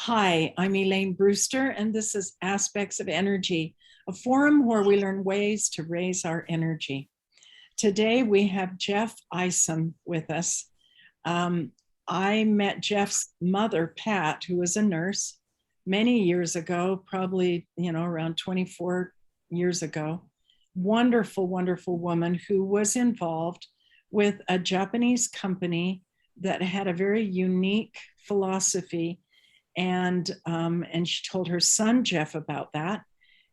Hi, I'm Elaine Brewster, and this is Aspects of Energy, a forum where we learn ways to raise our energy. Today we have Jeff Isom with us. I met Jeff's mother, Pat, who was a nurse many years ago, probably, around 24 years ago. Wonderful, wonderful woman who was involved with a Japanese company that had a very unique philosophy, and she told her son Jeff about that.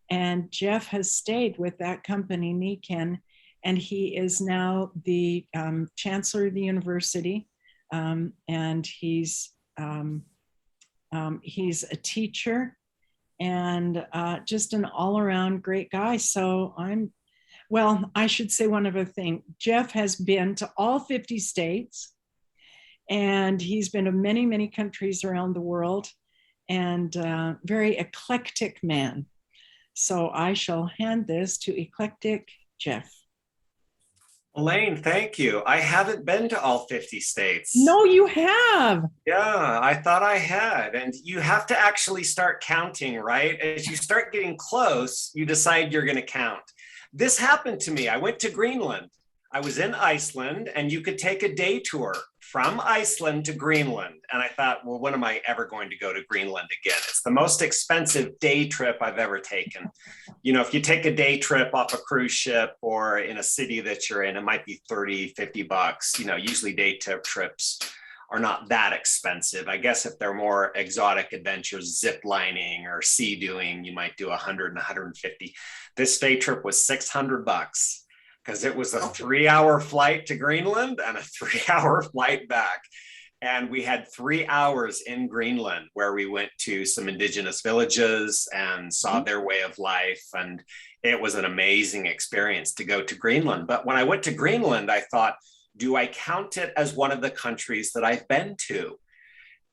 And Jeff has stayed with that company, Nikken, and he is now the Chancellor of the University, and he's a teacher and just an all-around great guy. So I should say one other thing. Jeff has been to all 50 states, and he's been to many, many countries around the world, and very eclectic man. So I shall hand this to eclectic Jeff. Elaine, thank you. I haven't been to all 50 states. No, you have. Yeah, I thought I had. And you have to actually start counting, right? As you start getting close, you decide you're going to count. This happened to me. I went to Greenland. I was in Iceland, and you could take a day tour from Iceland to Greenland. And I thought, well, when am I ever going to go to Greenland again? It's the most expensive day trip I've ever taken. If you take a day trip off a cruise ship or in a city that you're in, it might be 30, $50. Usually day trips are not that expensive. I guess if they're more exotic adventures, zip lining or sea doing, you might do 100 and 150. This day trip was $600. Because it was a 3-hour flight to Greenland and a 3-hour flight back. And we had 3 hours in Greenland where we went to some indigenous villages and saw their way of life. And it was an amazing experience to go to Greenland. But when I went to Greenland, I thought, do I count it as one of the countries that I've been to?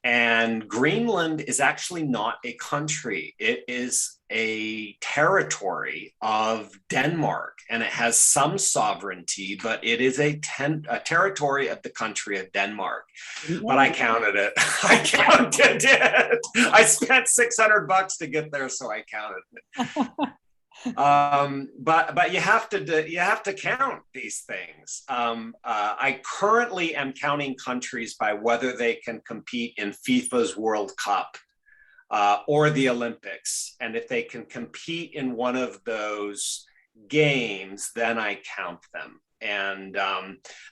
And Greenland is actually not a country. It is a territory of Denmark, and it has some sovereignty, but it is a territory of the country of Denmark. But I counted it. I counted it. I spent $600 to get there, so I counted it. But you have to count these things. I currently am counting countries by whether they can compete in FIFA's World Cup or the Olympics, and if they can compete in one of those games, then I count them. And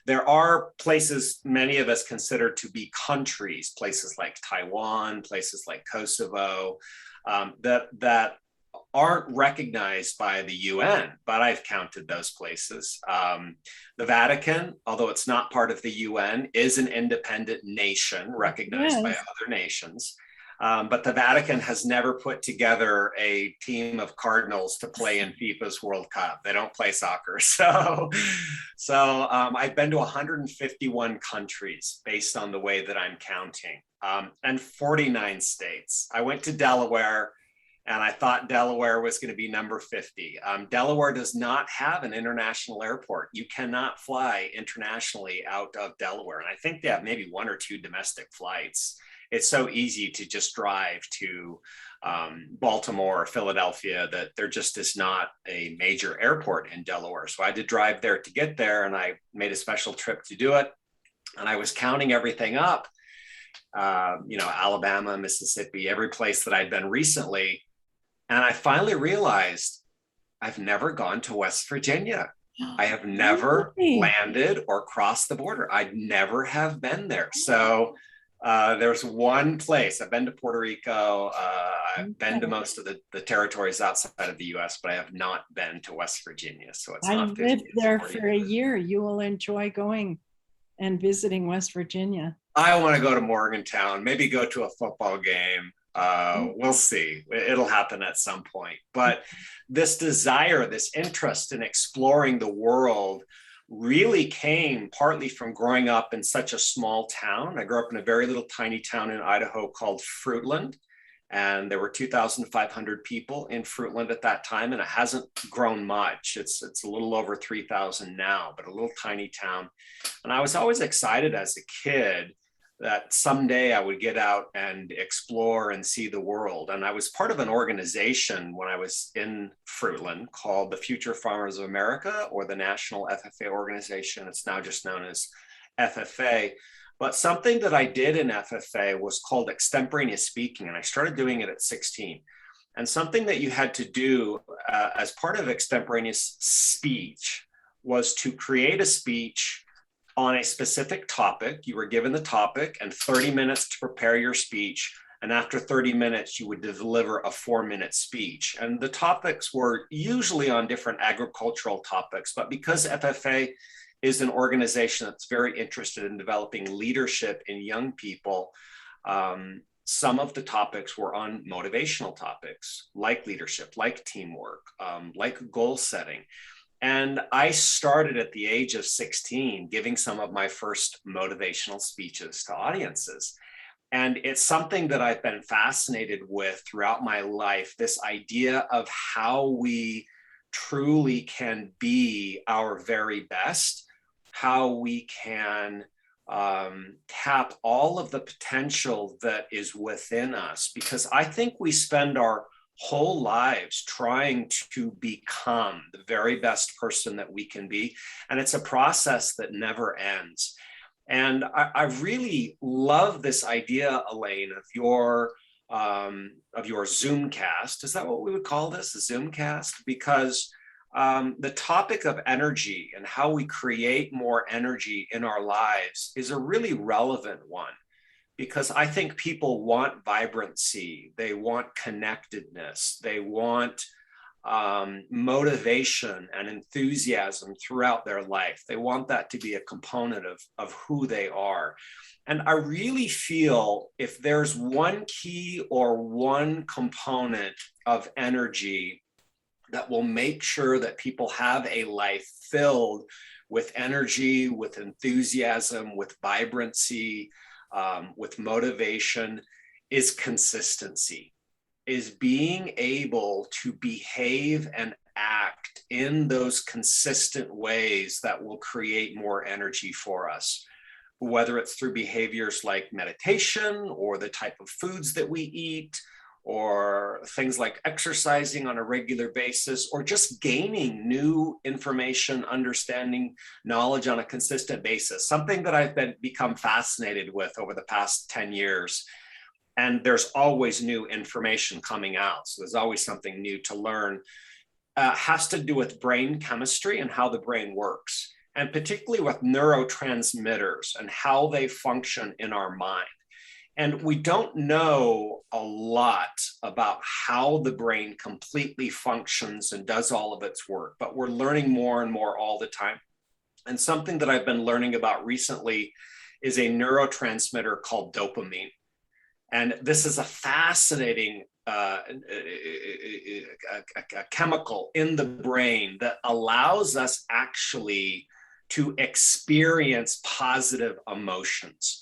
there are places many of us consider to be countries, places like Taiwan, places like Kosovo, that aren't recognized by the UN, but I've counted those places. The Vatican, although it's not part of the UN, is an independent nation recognized by other nations. But the Vatican has never put together a team of cardinals to play in FIFA's World Cup. They don't play soccer. So I've been to 151 countries based on the way that I'm counting, and 49 states. I went to Delaware, and I thought Delaware was going to be number 50. Delaware does not have an international airport. You cannot fly internationally out of Delaware. And I think they have maybe 1 or 2 domestic flights. It's so easy to just drive to Baltimore or Philadelphia that there just is not a major airport in Delaware. So I had to drive there to get there, and I made a special trip to do it. And I was counting everything up, Alabama, Mississippi, every place that I'd been recently. And I finally realized I've never gone to West Virginia. I have never landed or crossed the border. I'd never have been there. So there's one place. I've been to Puerto Rico. I've been to most of the territories outside of the US, but I have not been to West Virginia. So it's not 50, I lived there for a year. You will enjoy going and visiting West Virginia. I want to go to Morgantown, maybe go to a football game. We'll see. It'll happen at some point. But this desire, this interest in exploring the world really came partly from growing up in such a small town. I grew up in a very little tiny town in Idaho called Fruitland. And there were 2,500 people in Fruitland at that time, and it hasn't grown much. It's a little over 3,000 now, but a little tiny town. And I was always excited as a kid that someday I would get out and explore and see the world. And I was part of an organization when I was in Fruitland called the Future Farmers of America, or the National FFA organization. It's now just known as FFA. But something that I did in FFA was called extemporaneous speaking, and I started doing it at 16. And something that you had to do as part of extemporaneous speech was to create a speech on a specific topic. You were given the topic and 30 minutes to prepare your speech. And after 30 minutes, you would deliver a 4-minute speech. And the topics were usually on different agricultural topics, but because FFA is an organization that's very interested in developing leadership in young people, some of the topics were on motivational topics, like leadership, like teamwork, like goal setting. And I started at the age of 16 giving some of my first motivational speeches to audiences. And it's something that I've been fascinated with throughout my life, this idea of how we truly can be our very best, how we can tap all of the potential that is within us. Because I think we spend our whole lives trying to become the very best person that we can be. And it's a process that never ends. And I really love this idea, Elaine, of your Zoomcast. Is that what we would call this, a Zoomcast? Because the topic of energy and how we create more energy in our lives is a really relevant one. Because I think people want vibrancy, they want connectedness, they want motivation and enthusiasm throughout their life. They want that to be a component of who they are. And I really feel if there's one key or one component of energy that will make sure that people have a life filled with energy, with enthusiasm, with vibrancy, with motivation, is consistency, is being able to behave and act in those consistent ways that will create more energy for us, whether it's through behaviors like meditation or the type of foods that we eat, or things like exercising on a regular basis, or just gaining new information, understanding, knowledge on a consistent basis, something that I've become fascinated with over the past 10 years. And there's always new information coming out. So there's always something new to learn. Has to do with brain chemistry and how the brain works, and particularly with neurotransmitters and how they function in our mind. And we don't know a lot about how the brain completely functions and does all of its work, but we're learning more and more all the time. And something that I've been learning about recently is a neurotransmitter called dopamine. And this is a fascinating a chemical in the brain that allows us actually to experience positive emotions.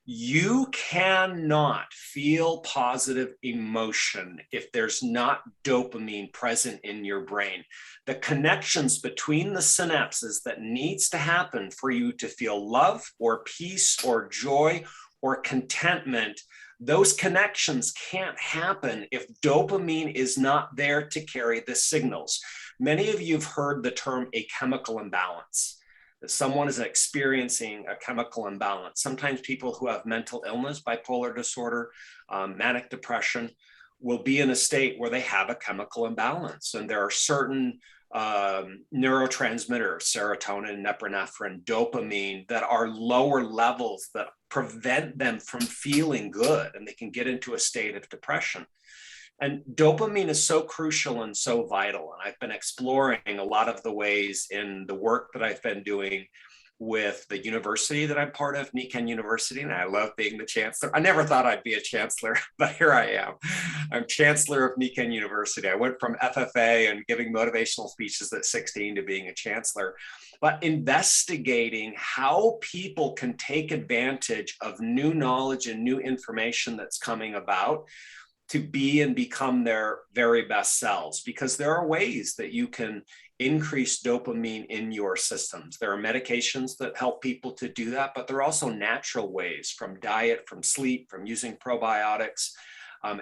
You cannot feel positive emotion if there's not dopamine present in your brain. The connections between the synapses that needs to happen for you to feel love or peace or joy or contentment, those connections can't happen if dopamine is not there to carry the signals. Many of you have heard the term a chemical imbalance. That someone is experiencing a chemical imbalance. Sometimes people who have mental illness, bipolar disorder, manic depression, will be in a state where they have a chemical imbalance. And there are certain neurotransmitters, serotonin, norepinephrine, dopamine, that are lower levels that prevent them from feeling good, and they can get into a state of depression. And dopamine is so crucial and so vital. And I've been exploring a lot of the ways in the work that I've been doing with the university that I'm part of, Nikken University, and I love being the chancellor. I never thought I'd be a chancellor, but here I am. I'm chancellor of Nikken University. I went from FFA and giving motivational speeches at 16 to being a chancellor, but investigating how people can take advantage of new knowledge and new information that's coming about to be and become their very best selves, because there are ways that you can increase dopamine in your systems. There are medications that help people to do that, but there are also natural ways, from diet, from sleep, from using probiotics,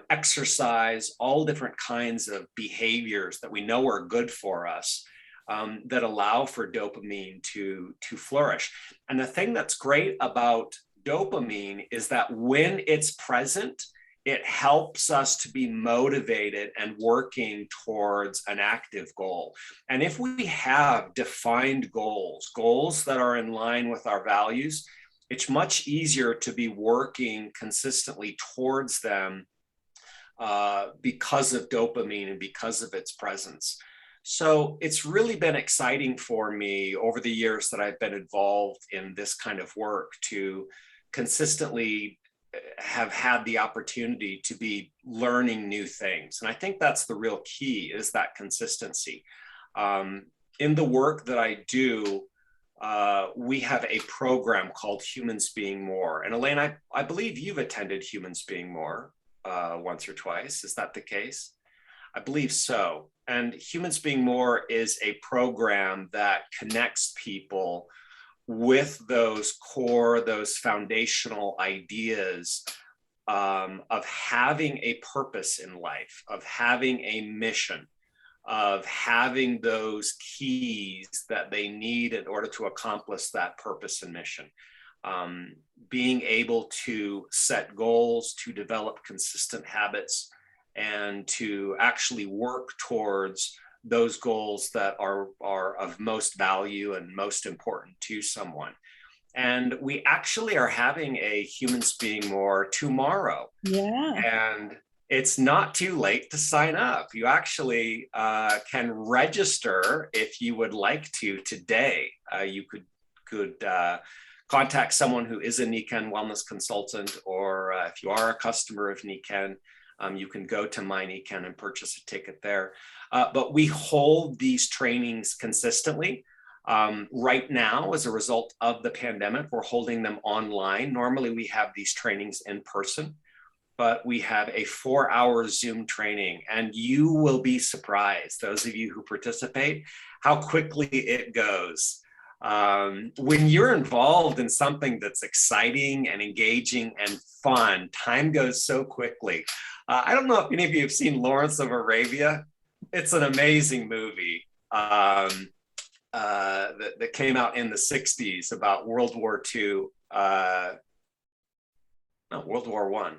exercise, all different kinds of behaviors that we know are good for us, that allow for dopamine to flourish. And the thing that's great about dopamine is that when it's present, it helps us to be motivated and working towards an active goal. And if we have defined goals that are in line with our values, it's much easier to be working consistently towards them because of dopamine and because of its presence. So it's really been exciting for me over the years that I've been involved in this kind of work to consistently have had the opportunity to be learning new things. And I think that's the real key, is that consistency. In the work that I do, we have a program called Humans Being More. And Elaine, I believe you've attended Humans Being More once or twice. Is that the case? I believe so. And Humans Being More is a program that connects people with those core, those foundational ideas of having a purpose in life, of having a mission, of having those keys that they need in order to accomplish that purpose and mission. Being able to set goals, to develop consistent habits, and to actually work towards those goals that are of most value and most important to someone. And we actually are having a Humans Being More tomorrow. Yeah. And it's not too late to sign up. You actually can register if you would like to today. You could contact someone who is a Nikken wellness consultant, or if you are a customer of Nikken, you can go to My Nikken and purchase a ticket there. But we hold these trainings consistently. Right now, as a result of the pandemic, we're holding them online. Normally, we have these trainings in person, but we have a 4-hour Zoom training, and you will be surprised, those of you who participate, how quickly it goes. When you're involved in something that's exciting and engaging and fun, time goes so quickly. I don't know if any of you have seen Lawrence of Arabia. It's an amazing movie that came out in the 60s about World War II, World War I.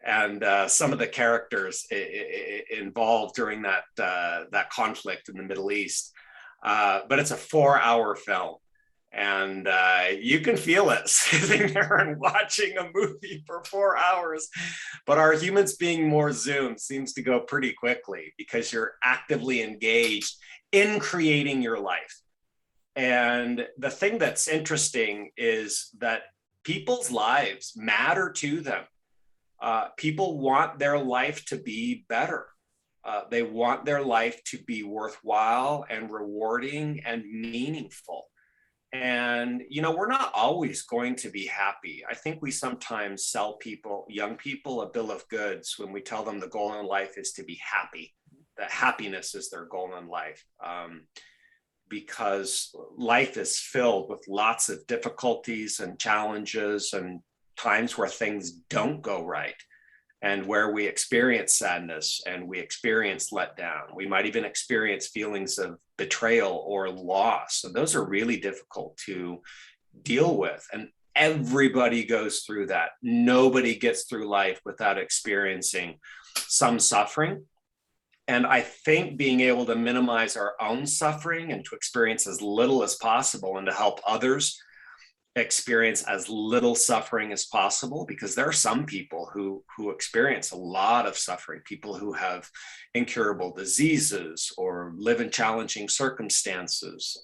And some of the characters involved during that conflict in the Middle East. But it's a 4-hour film. And you can feel it sitting there and watching a movie for 4 hours. But our Humans Being More Zoom seems to go pretty quickly because you're actively engaged in creating your life. And the thing that's interesting is that people's lives matter to them. People want their life to be better. They want their life to be worthwhile and rewarding and meaningful. And, we're not always going to be happy. I think we sometimes sell young people, a bill of goods when we tell them the goal in life is to be happy, that happiness is their goal in life. Because life is filled with lots of difficulties and challenges and times where things don't go right, and where we experience sadness and we experience letdown. We might even experience feelings of betrayal or loss. And those are really difficult to deal with. And everybody goes through that. Nobody gets through life without experiencing some suffering. And I think being able to minimize our own suffering and to experience as little as possible, and to help others experience as little suffering as possible, because there are some people who experience a lot of suffering, people who have incurable diseases or live in challenging circumstances,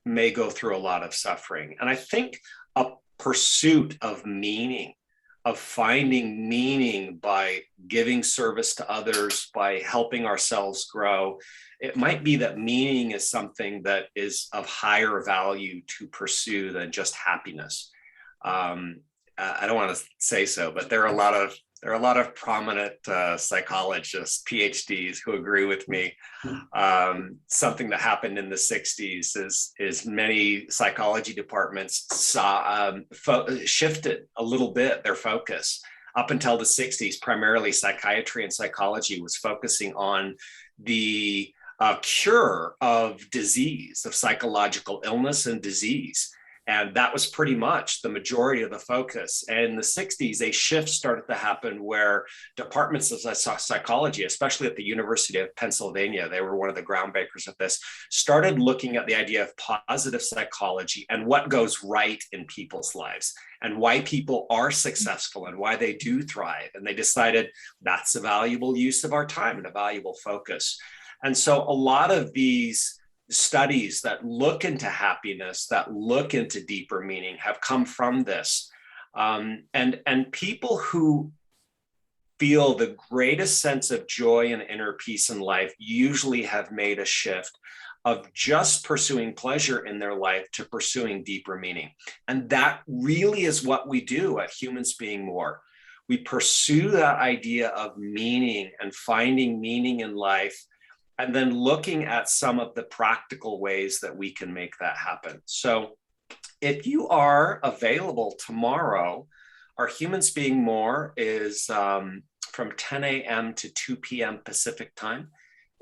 may go through a lot of suffering. And I think a pursuit of meaning, of finding meaning by giving service to others, by helping ourselves grow, it might be that meaning is something that is of higher value to pursue than just happiness. I don't want to say so, but there are a lot of There are a lot of prominent psychologists, PhDs, who agree with me. Something that happened in the 60s is many psychology departments shifted a little bit their focus. Up until the 60s, primarily psychiatry and psychology was focusing on the cure of disease, of psychological illness and disease. And that was pretty much the majority of the focus. And in the 60s, a shift started to happen where departments of psychology, especially at the University of Pennsylvania, they were one of the groundbreakers of this, started looking at the idea of positive psychology and what goes right in people's lives and why people are successful and why they do thrive. And they decided that's a valuable use of our time and a valuable focus. And so a lot of these studies that look into happiness, that look into deeper meaning, have come from this. And people who feel the greatest sense of joy and inner peace in life usually have made a shift of just pursuing pleasure in their life to pursuing deeper meaning. And that really is what we do at Humans Being More. We pursue that idea of meaning and finding meaning in life, and then looking at some of the practical ways that we can make that happen. So if you are available tomorrow, our Humans Being More is from 10 a.m. to 2 p.m. Pacific time.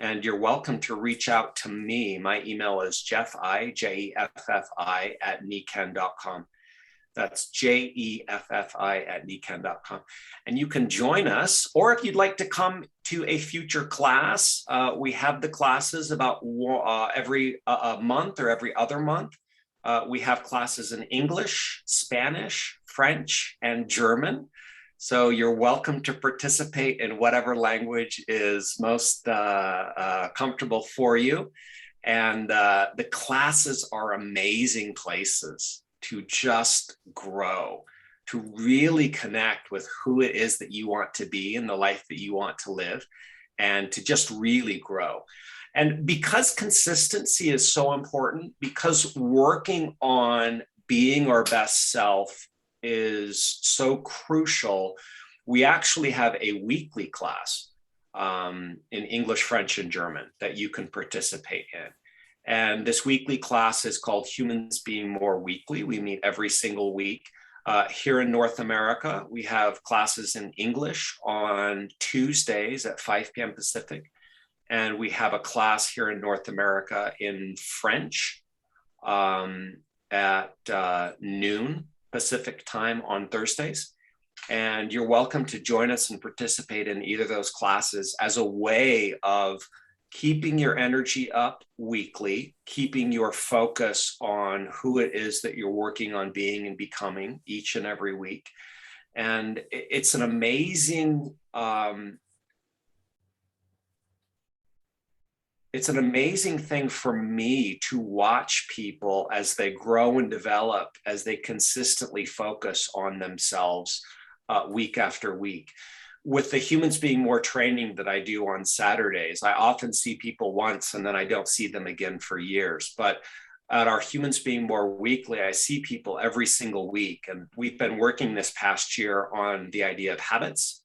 And you're welcome to reach out to me. My email is jeffi, Jeffi, at nikken.com. That's Jeffi at nikken.com. And you can join us, or if you'd like to come to a future class, we have the classes about every month or every other month. We have classes in English, Spanish, French, and German. So you're welcome to participate in whatever language is most comfortable for you. And the classes are amazing places to just grow, to really connect with who it is that you want to be and the life that you want to live, and to just really grow. And because consistency is so important, because working on being our best self is so crucial, we actually have a weekly class in English, French, and German that you can participate in. And this weekly class is called Humans Being More Weekly. We meet every single week. Here in North America, we have classes in English on Tuesdays at 5 p.m. Pacific. And we have a class here in North America in French at noon Pacific time on Thursdays. And you're welcome to join us and participate in either of those classes as a way of keeping your energy up weekly, keeping your focus on who it is that you're working on being and becoming each and every week. And it's an amazing, it's an amazing thing for me to watch people as they grow and develop, as they consistently focus on themselves week after week. With the Humans Being More training that I do on Saturdays, I often see people once and then I don't see them again for years. But at our Humans Being More Weekly, I see people every single week. And we've been working this past year on the idea of habits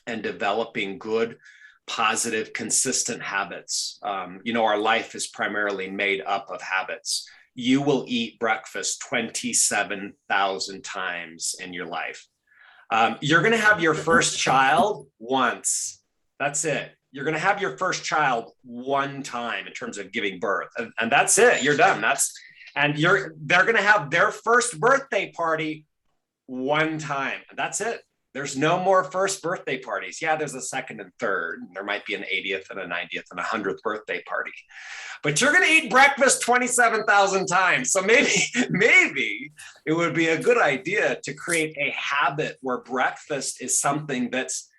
and developing good, positive, consistent habits. Our life is primarily made up of habits. You will eat breakfast 27,000 times in your life. You're going to have your first child once. That's it. You're going to have your first child one time in terms of giving birth. And that's it. You're done. They're going to have their first birthday party one time. And that's it. There's no more first birthday parties. Yeah, there's a second and third. There might be an 80th and a 90th and a 100th birthday party. But you're going to eat breakfast 27,000 times. So maybe it would be a good idea to create a habit where breakfast is something that's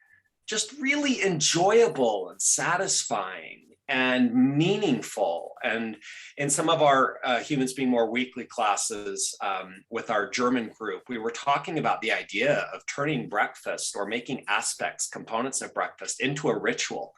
just really enjoyable and satisfying and meaningful. And in some of our Humans Being More Weekly classes with our German group, we were talking about the idea of turning breakfast or making aspects, components of breakfast into a ritual.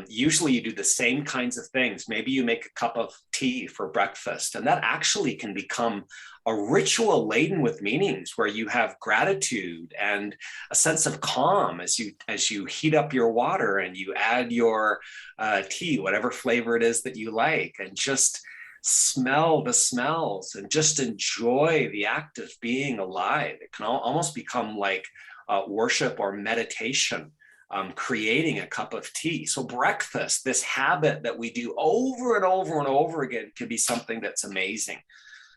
Usually you do the same kinds of things. Maybe you make a cup of tea for breakfast, and that actually can become a ritual laden with meanings where you have gratitude and a sense of calm as you heat up your water and you add your tea, whatever flavor it is that you like, and just smell the smells and just enjoy the act of being alive. It can almost become like worship or meditation, creating a cup of tea. So breakfast, this habit that we do over and over and over again, can be something that's amazing,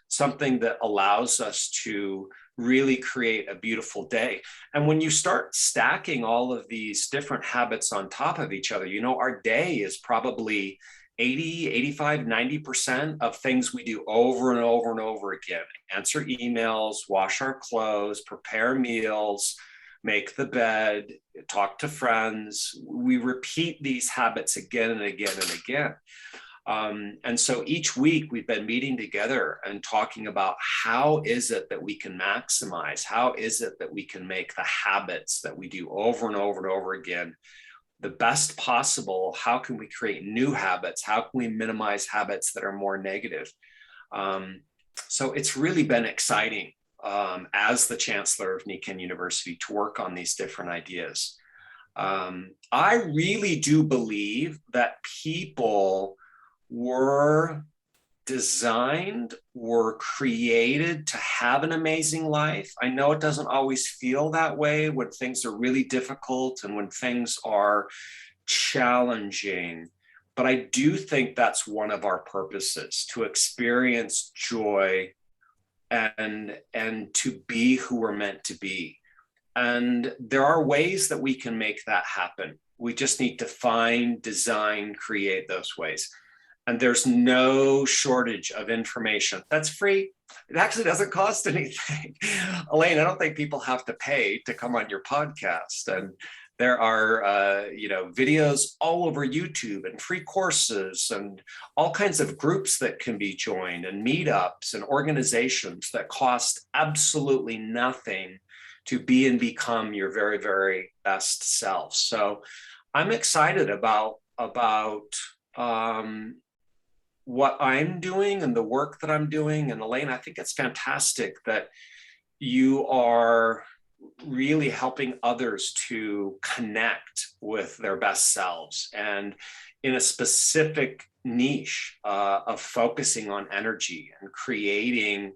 something that allows us to really create a beautiful day. And when you start stacking all of these different habits on top of each other, you know, our day is probably 80, 85, 90% of things we do over and over and over again. Answer emails, wash our clothes, prepare meals, make the bed, talk to friends. We repeat these habits again and again and again. And so each week we've been meeting together and talking about how is it that we can maximize, how is it that we can make the habits that we do over and over and over again the best possible. How can we create new habits? How can we minimize habits that are more negative? So it's really been exciting as the Chancellor of Nikken University to work on these different ideas. I really do believe that people were designed, were created to have an amazing life. I know it doesn't always feel that way when things are really difficult and when things are challenging, but I do think that's one of our purposes, to experience joy and to be who we're meant to be. And there are ways that we can make that happen. We just need to find, design, create those ways. And there's no shortage of information that's free. It actually doesn't cost anything. Elaine, I don't think people have to pay to come on your podcast. And there are videos all over YouTube and free courses and all kinds of groups that can be joined and meetups and organizations that cost absolutely nothing to be and become your very, very best self. So I'm excited about what I'm doing and the work that I'm doing. And Elaine, I think it's fantastic that you are really helping others to connect with their best selves and in a specific niche of focusing on energy and creating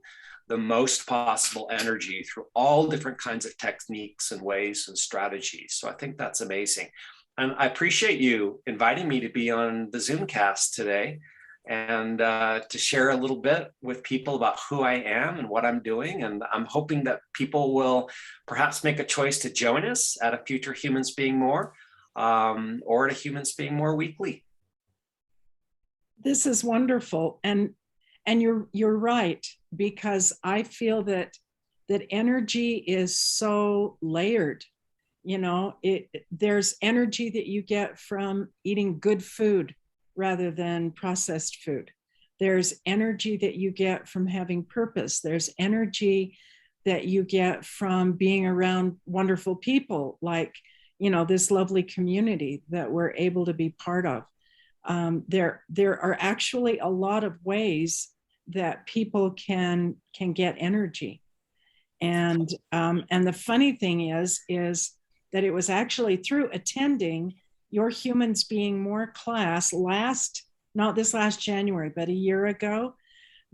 the most possible energy through all different kinds of techniques and ways and strategies. So I think that's amazing. And I appreciate you inviting me to be on the Zoomcast today and to share a little bit with people about who I am and what I'm doing. And I'm hoping that people will perhaps make a choice to join us at a future Humans Being More or at a Humans Being More weekly. This is wonderful. And you're right, because I feel that energy is so layered. You know, there's energy that you get from eating good food rather than processed food. There's energy that you get from having purpose. There's energy that you get from being around wonderful people, like, you know, this lovely community that we're able to be part of. There are actually a lot of ways that people can get energy. And the funny thing is that it was actually through attending your Humans Being More class not this last January, but a year ago,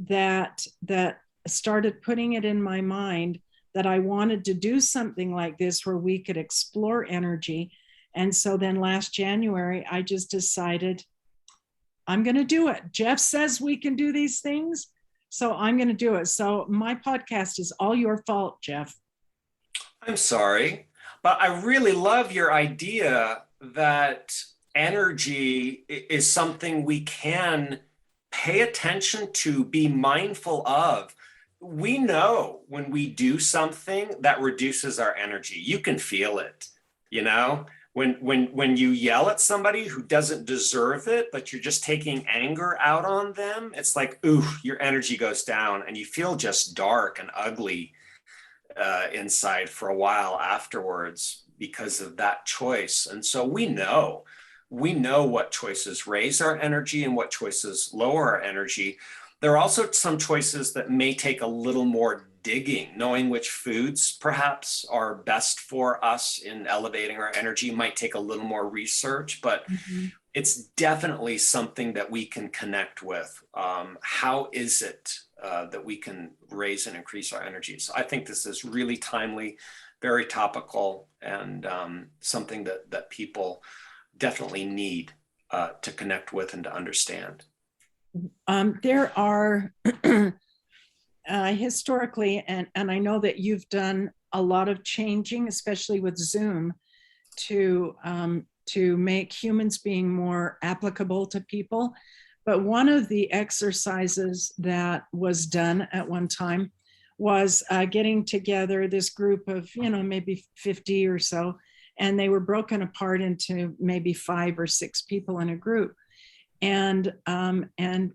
that started putting it in my mind that I wanted to do something like this where we could explore energy. And so then last January, I just decided I'm going to do it. Jeff says we can do these things, so I'm going to do it. So my podcast is all your fault, Jeff. I'm sorry, but I really love your idea that energy is something we can pay attention to, be mindful of. We know when we do something that reduces our energy. You can feel it, you know? When you yell at somebody who doesn't deserve it, but you're just taking anger out on them, it's like, ooh, your energy goes down and you feel just dark and ugly inside for a while afterwards because of that choice. And so we know we know what choices raise our energy and what choices lower our energy. There are also some choices that may take a little more digging. Knowing which foods perhaps are best for us in elevating our energy might take a little more research, but Mhm. it's definitely something that we can connect with. How is it that we can raise and increase our energy? So I think this is really timely, very topical, and something that people definitely need to connect with and to understand. There are historically, and I know that you've done a lot of changing, especially with Zoom, to make humans being more applicable to people. But one of the exercises that was done at one time was getting together this group of, maybe 50 or so, and they were broken apart into maybe 5 or 6 people in a group. And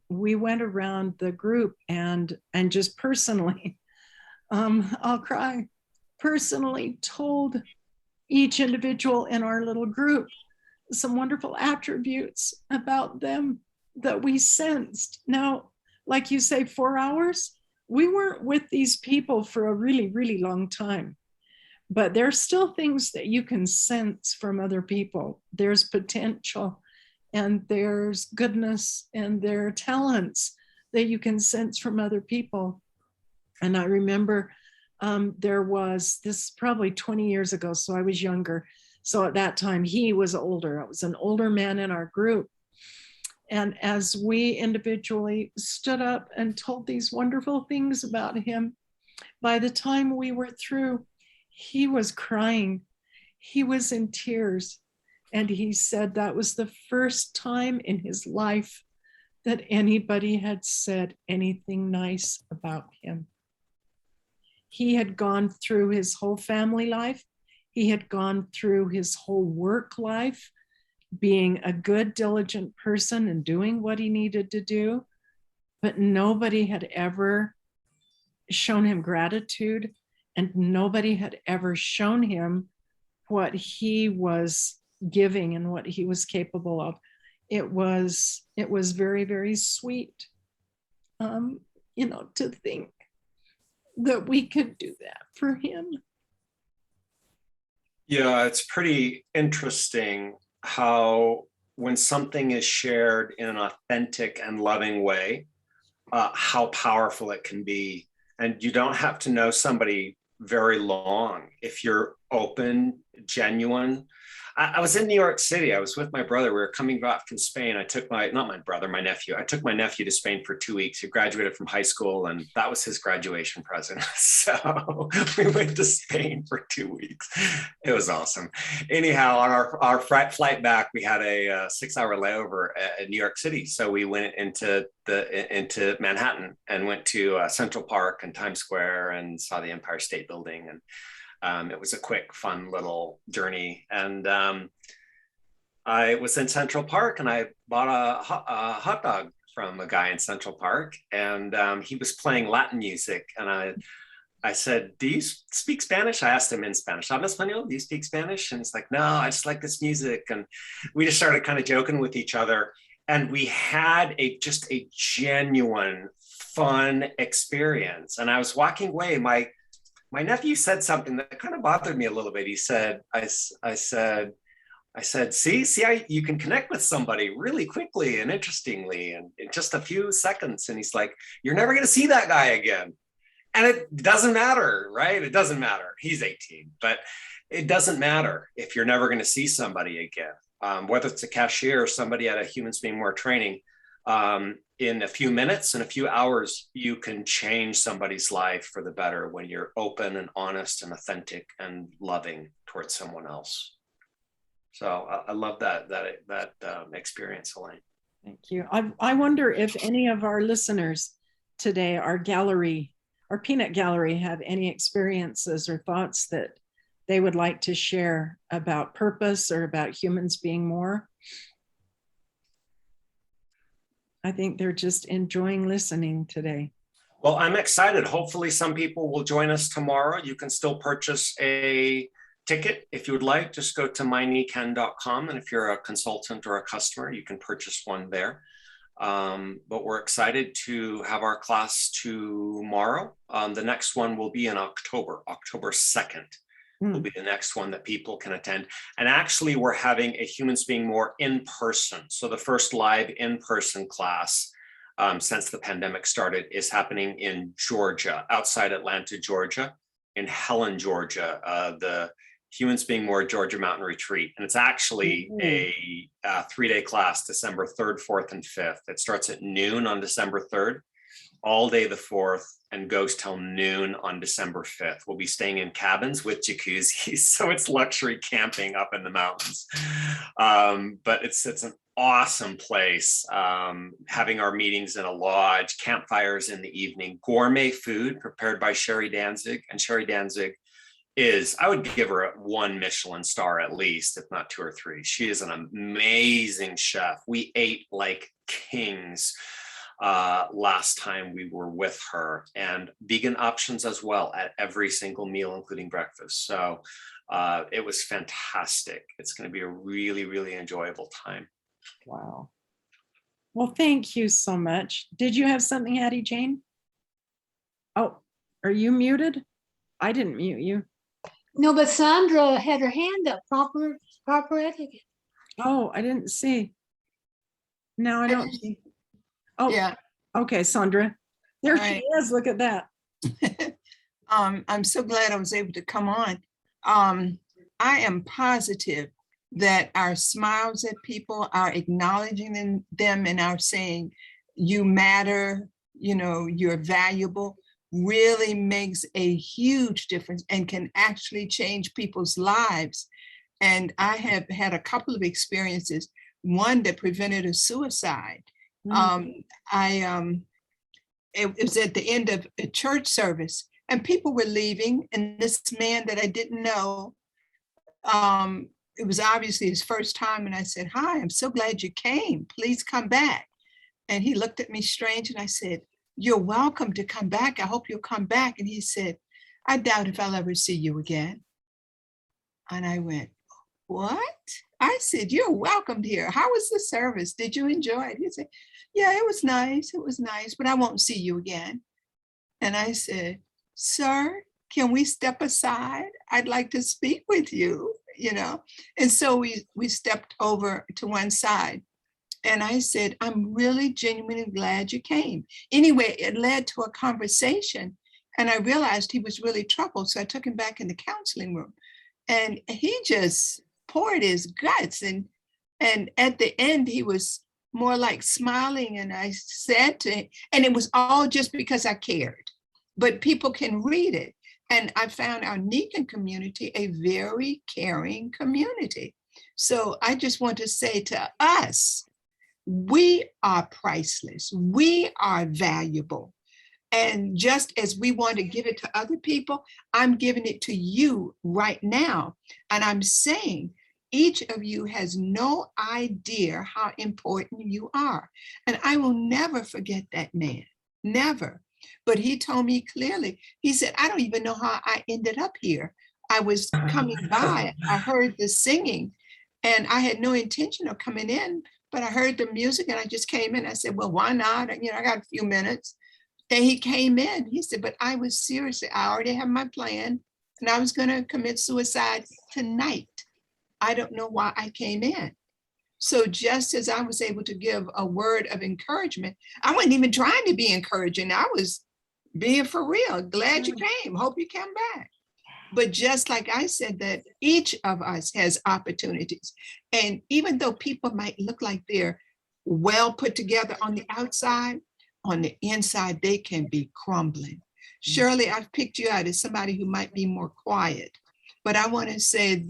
we went around the group and just personally, I'll cry, personally told each individual in our little group some wonderful attributes about them that we sensed. Now, like you say, 4 hours, we weren't with these people for a really, really long time. But there's still things that you can sense from other people. There's potential and there's goodness and there are talents that you can sense from other people. And I remember there was this probably 20 years ago, so I was younger. So at that time, he was older. I was an older man in our group. And as we individually stood up and told these wonderful things about him, by the time we were through, he was crying. He was in tears. And he said that was the first time in his life that anybody had said anything nice about him. He had gone through his whole family life. He had gone through his whole work life, being a good, diligent person and doing what he needed to do. But nobody had ever shown him gratitude, and nobody had ever shown him what he was giving and what he was capable of. It was very, very sweet, to think that we could do that for him. Yeah, it's pretty interesting how when something is shared in an authentic and loving way, how powerful it can be. And you don't have to know somebody very long if you're open, genuine. I was in New York City. I was with my brother. We were coming back from Spain. I took my nephew. I took my nephew to Spain for 2 weeks. He graduated from high school, and that was his graduation present. So we went to Spain for 2 weeks. It was awesome. Anyhow, on our flight back, we had a 6-hour layover at New York City. So we went into Manhattan and went to Central Park and Times Square and saw the Empire State Building. And it was a quick, fun little journey. And I was in Central Park and I bought a hot dog from a guy in Central Park. And he was playing Latin music. And I said, "Do you speak Spanish?" I asked him in Spanish. "Habla español? Do you speak Spanish?" And he's like, "No, I just like this music." And we just started kind of joking with each other. And we had just a genuine, fun experience. And I was walking away. My nephew said something that kind of bothered me a little bit. He said, I said, see how you can connect with somebody really quickly and interestingly and in just a few seconds. And he's like, "You're never going to see that guy again." And it doesn't matter, right? It doesn't matter. He's 18, but it doesn't matter if you're never going to see somebody again, whether it's a cashier or somebody at a Humans Being More training. In a few minutes and a few hours, you can change somebody's life for the better when you're open and honest and authentic and loving towards someone else. So I love that experience, Elaine. Thank you. I wonder if any of our listeners today, our peanut gallery, have any experiences or thoughts that they would like to share about purpose or about humans being more. I think they're just enjoying listening today. Well, I'm excited. Hopefully some people will join us tomorrow. You can still purchase a ticket, if you would like, just go to mynikken.com. And if you're a consultant or a customer, you can purchase one there. But we're excited to have our class tomorrow. The next one will be in October 2nd. Will be the next one that people can attend. And actually, we're having a Humans Being More in person. So the first live in-person class since the pandemic started is happening in Georgia, outside Atlanta, Georgia, in Helen, Georgia, the Humans Being More Georgia Mountain Retreat. And it's actually a 3-day class, December 3rd, 4th, and 5th. It starts at noon on December 3rd, all day the 4th, and goes till noon on December 5th. We'll be staying in cabins with jacuzzis, so it's luxury camping up in the mountains. But it's an awesome place, having our meetings in a lodge, campfires in the evening, gourmet food prepared by Sherry Danzig. And Sherry Danzig is, I would give her 1 Michelin star at least, if not 2 or 3. She is an amazing chef. We ate like kings last time we were with her, and vegan options as well at every single meal, including breakfast. So it was fantastic. It's going to be a really, really enjoyable time. Wow. Well, thank you so much. Did you have something, Hattie Jane? Oh, are you muted? I didn't mute you. No, but Sandra had her hand up, proper etiquette. Oh, I didn't see. Now I don't see. Oh, Yeah. Okay, Sandra. There All she right. is. Look at that. I'm so glad I was able to come on. I am positive that our smiles at people, our acknowledging them and our saying, you matter, you're valuable, really makes a huge difference and can actually change people's lives. And I have had a couple of experiences, one that prevented a suicide. It was at the end of a church service and people were leaving, and this man that I didn't know, it was obviously his first time, and I said, "Hi, I'm so glad you came. Please come back." And he looked at me strange, and I said, "You're welcome to come back. I hope you'll come back." And he said, "I doubt if I'll ever see you again." And I went, "What?" I said, "You're welcomed here. How was the service? Did you enjoy it?" He said, "Yeah, it was nice. It was nice, but I won't see you again." And I said, "Sir, can we step aside? I'd like to speak with you, And so we stepped over to one side. And I said, "I'm really genuinely glad you came." Anyway, it led to a conversation. And I realized he was really troubled. So I took him back in the counseling room. And he just poured his guts. And at the end, he was more like smiling. And I said to him, and it was all just because I cared. But people can read it. And I found our Nikken community a very caring community. So I just want to say to us, we are priceless. We are valuable. And just as we want to give it to other people, I'm giving it to you right now. And I'm saying each of you has no idea how important you are. And I will never forget that man, never. But he told me clearly, he said, "I don't even know how I ended up here. I was coming by, I heard the singing, and I had no intention of coming in, but I heard the music and I just came in. I said, well, why not? I got a few minutes." And he came in. He said, "But I was seriously, I already have my plan and I was going to commit suicide tonight. I don't know why I came in." So just as I was able to give a word of encouragement, I wasn't even trying to be encouraging. I was being for real. "Glad you came. Hope you come back." But just like I said, that each of us has opportunities. And even though people might look like they're well put together on the outside, on the inside, they can be crumbling. Shirley, I've picked you out as somebody who might be more quiet. But I want to say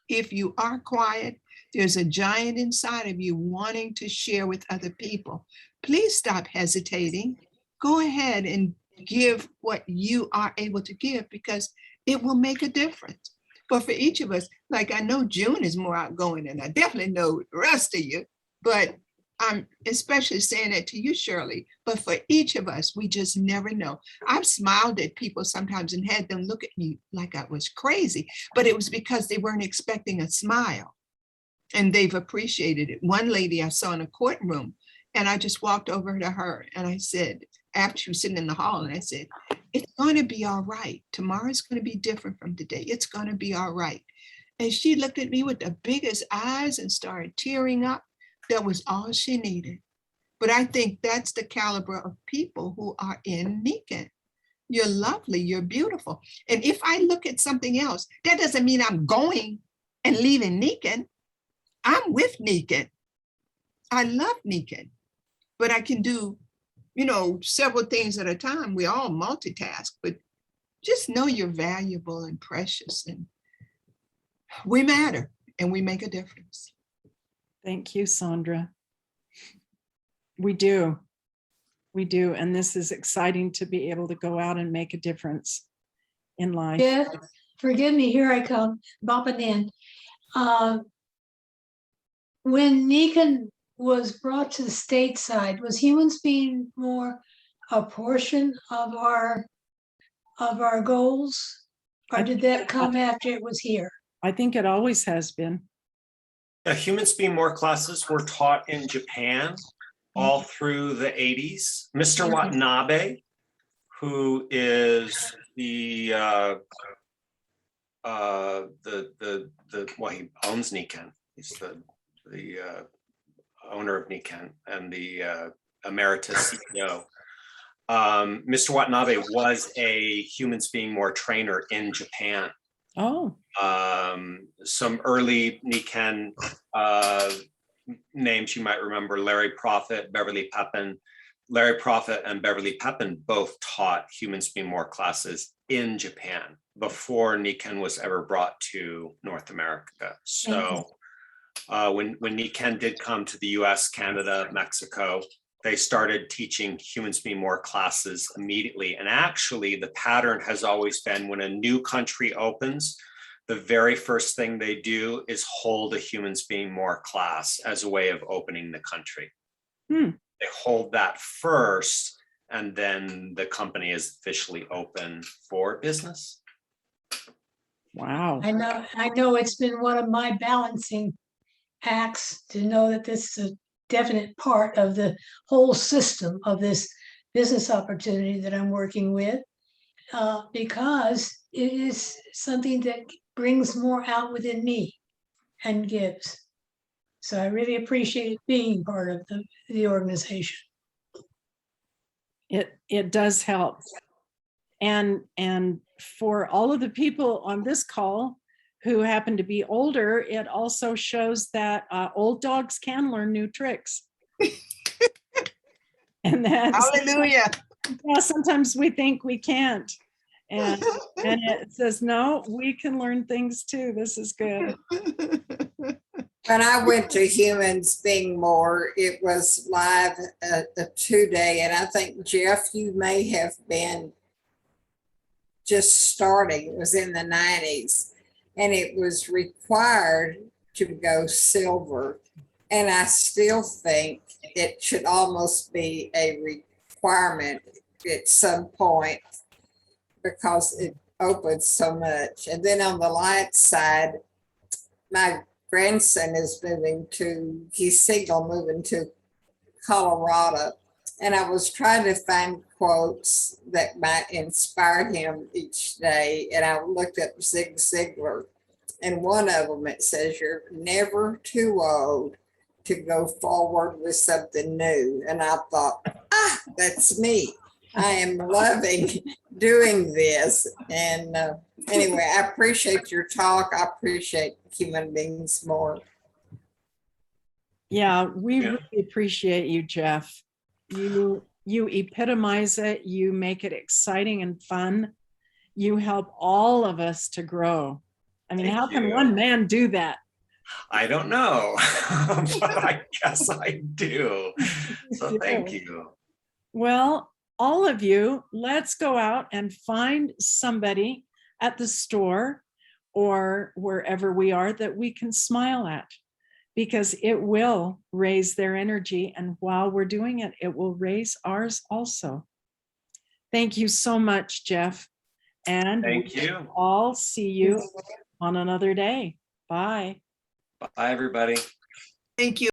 if you are quiet, there's a giant inside of you wanting to share with other people. Please stop hesitating. Go ahead and give what you are able to give, because it will make a difference. But for each of us, like I know June is more outgoing, and I definitely know the rest of you, but I'm especially saying that to you, Shirley, but for each of us, we just never know. I've smiled at people sometimes and had them look at me like I was crazy, but it was because they weren't expecting a smile and they've appreciated it. One lady I saw in a courtroom, and I just walked over to her and I said, after she was sitting in the hall, and I said, it's going to be all right. Tomorrow's going to be different from today. It's going to be all right. And she looked at me with the biggest eyes and started tearing up. That was all she needed. But I think that's the caliber of people who are in Nikken. You're lovely, you're beautiful. And if I look at something else, that doesn't mean I'm going and leaving Nikken. I'm with Nikken. I love Nikken, but I can do, several things at a time. We all multitask, but just know you're valuable and precious, and we matter and we make a difference. Thank you, Sandra. We do. We do. And this is exciting to be able to go out and make a difference in life. Jeff, forgive me, here I come, bopping in. When Nikken was brought to the stateside, was human speed more a portion of our goals? Or did that come after it was here? I think it always has been. Human speed more classes were taught in Japan all through the 80s. Mr. Watanabe, who is the well, he owns Nikken. He's the owner of Nikken and the emeritus CEO. Mr. Watanabe was a human speed more trainer in Japan. Oh. Some early Nikken names you might remember: Larry Prophet, Beverly Pepin. Larry Prophet and Beverly Pepin both taught human speed more classes in Japan before Nikken was ever brought to North America. So when Nikken did come to the US, Canada, Mexico, they started teaching human speed more classes immediately. And actually the pattern has always been, when a new country opens, the very first thing they do is hold a human speed more class as a way of opening the country. They hold that first, and then the company is officially open for business. Wow. I know it's been one of my balancing acts to know that this is a definite part of the whole system of this business opportunity that I'm working with, because it is something that brings more out within me and gives. So I really appreciate being part of the organization. It does help. And for all of the people on this call who happen to be older, it also shows that old dogs can learn new tricks. And that's, Hallelujah. yeah, sometimes we think we can't. And it says, no, we can learn things too. This is good. When I went to Humans Being More, it was live a 2-day, and I think, Jeff, you may have been just starting. It was in the 90s, and it was required to go silver. And I still think it should almost be a requirement at some point, because it opens so much. And then on the light side, my grandson is he's single, moving to Colorado. And I was trying to find quotes that might inspire him each day. And I looked up Zig Ziglar, and one of them, it says, you're never too old to go forward with something new. And I thought, that's me. I am loving doing this. And anyway, I appreciate your talk. I appreciate Human Beings More. Yeah, we really appreciate you, Jeff. You epitomize it. You make it exciting and fun. You help all of us to grow. I mean, how can one man do that? I don't know, but I guess I do. So thank you. Well, all of you, let's go out and find somebody at the store or wherever we are that we can smile at, because it will raise their energy. And while we're doing it, it will raise ours also. Thank you so much, Jeff. And Thank we you. all see you on another day. Bye. Bye, everybody. Thank you.